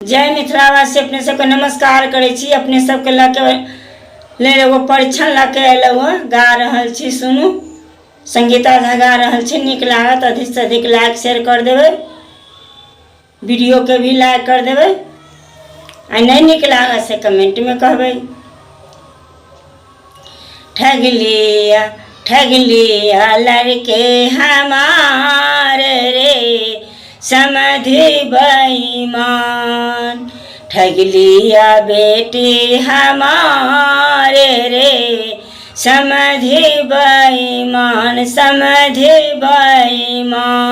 जय मिथिलावासी अपने सबके नमस्कार करे छी। अपने सबके ले एगो परीक्षण लाके अयलहुँ गा रहल छी, सुनू। संगीता झा गा रहल छी, नीक लागत अधिक से अधिक लाइक शेयर कर देबै, वीडियो के भी लाइक कर देबै, आ नहीं नीक लागत से कमेंट में कहबै। ठग लिया लड़के हमारे रे समधि बेईमान, ठग लिया बेटी हमारे रे समधि बेईमान, समधि बेईमान।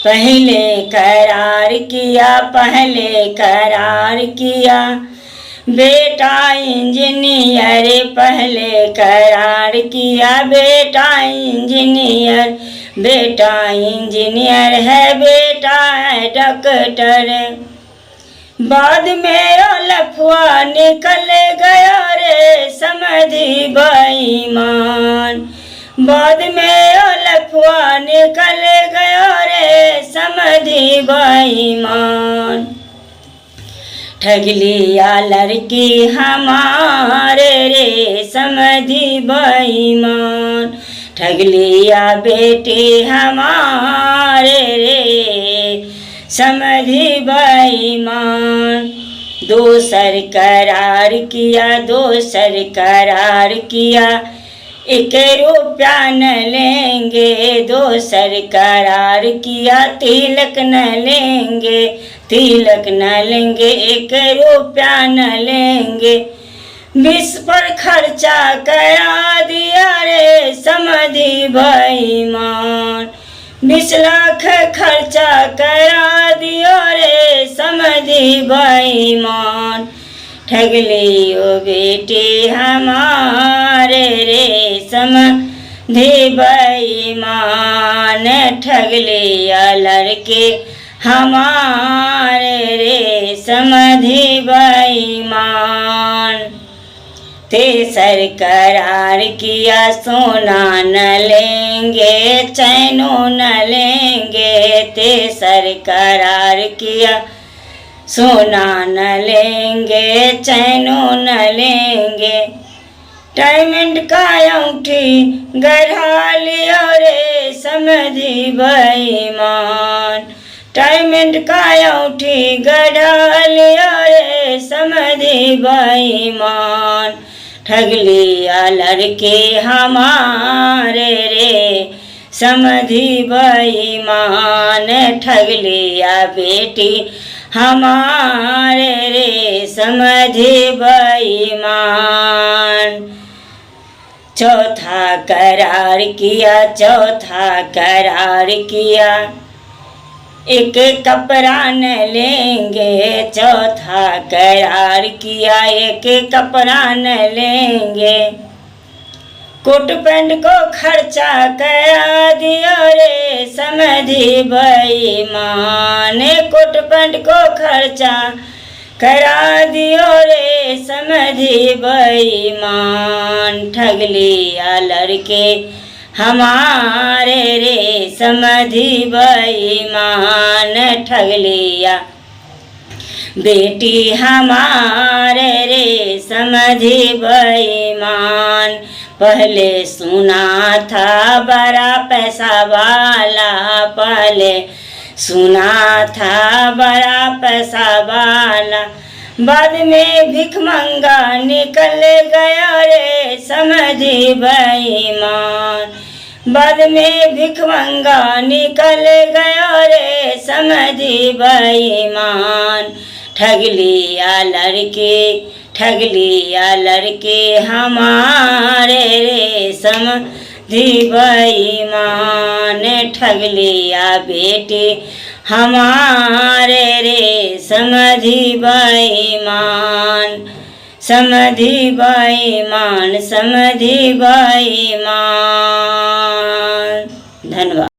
पहले करार किया बेटा इंजीनियर, पहले करार किया बेटा इंजीनियर, बेटा इंजीनियर है बेटा है डॉक्टर, बाद में लफुआ निकल गया रे समधि बेईमान, बाद में लफुआ निकल गया रे समधि बेईमान। ठग लिया लड़की हमारे रे समधि बेईमान, ठग लिया बेटी हमारे रे समधि बेईमान। दोसर करार किया 1 रुपया न लेंगे, दोसर करार किया तिलक न लेंगे, तिलक न लेंगे, 1 रुपया न लेंगे, 20 पर खर्चा करा दिया रे समधि बेईमान, 20 लाख खर्चा करा दिया रे समधि बेईमान। ठग लियो बेटी हमारे रे समधि बेईमान, ठग लिया लड़के हमारे रे समधि बेईमान। तेसर करार किया सोना न लेंगे चैनो न लेंगे, तेसर करार किया सोना न लेंगे चैनो न लेंगे, डायमंड का अंगूठी गढ़ा लिया रे समधि बेईमान, डायमंड का अंगूठी गढ़ा लिया रे समधि बेईमान। ठग लिया लड़के हमारे रे समधि बेईमान, ठग लिया बेटी हमारे रे समधि बेईमान। चौथा करार किया 1 कपड़ा न लेंगे, चौथा करार किया 1 कपड़ा न लेंगे, कोट पैंट को खर्चा करा दिया रे समधि बेईमान, कोट पैंट को खर्चा करा दियो रे समधि बेईमान। ठग लिया लड़के हमारे रे समधि बेईमान, ठग लिया बेटी हमारे रे समधि बेईमान। पहले सुना था बड़ा पैसा वाला, पहले सुना था बड़ा पैसा वाला, बाद में भिखमंगा निकल गया रे समधि बेईमान, बाद में भिखमंगा निकल गया रे समधि बेईमान। ठग लिया लड़के हमारे रे समधि बेईमान, ठग लिया बेटी हमारे रे समधि बेईमान, समधि बेईमान, समधि बेईमान। धन्यवाद।